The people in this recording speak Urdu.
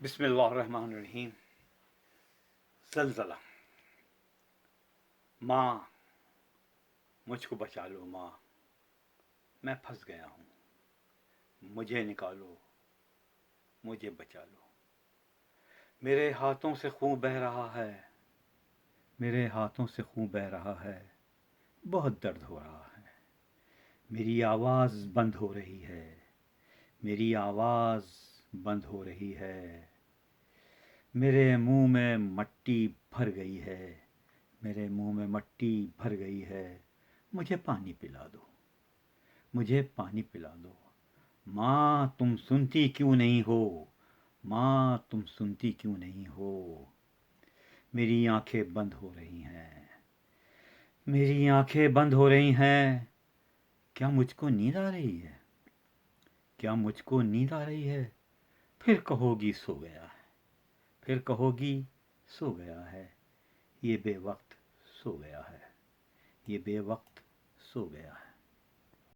بسم اللہ الرحمن الرحیم۔ زلزلہ۔ ماں مجھ کو بچا لو، ماں میں پھنس گیا ہوں، مجھے نکالو، مجھے بچا لو۔ میرے ہاتھوں سے خون بہہ رہا ہے، میرے ہاتھوں سے خون بہہ رہا ہے، بہت درد ہو رہا ہے۔ میری آواز بند ہو رہی ہے، میری آواز بند ہو رہی ہے۔ میرے منہ میں مٹی بھر گئی ہے، میرے منہ میں مٹی بھر گئی ہے۔ مجھے پانی پلا دو، مجھے پانی پلا دو۔ ماں تم سنتی کیوں نہیں ہو، ماں تم سنتی کیوں نہیں ہو۔ میری آنکھیں بند ہو رہی ہیں، میری آنکھیں بند ہو رہی ہیں۔ کیا مجھ کو نیند آ رہی ہے، کیا مجھ کو نیند آ رہی ہے؟ پھر کہو گی سو گیا ہے، پھر کہو گی سو گیا ہے۔ یہ بے وقت سو گیا ہے، یہ بے وقت سو گیا ہے۔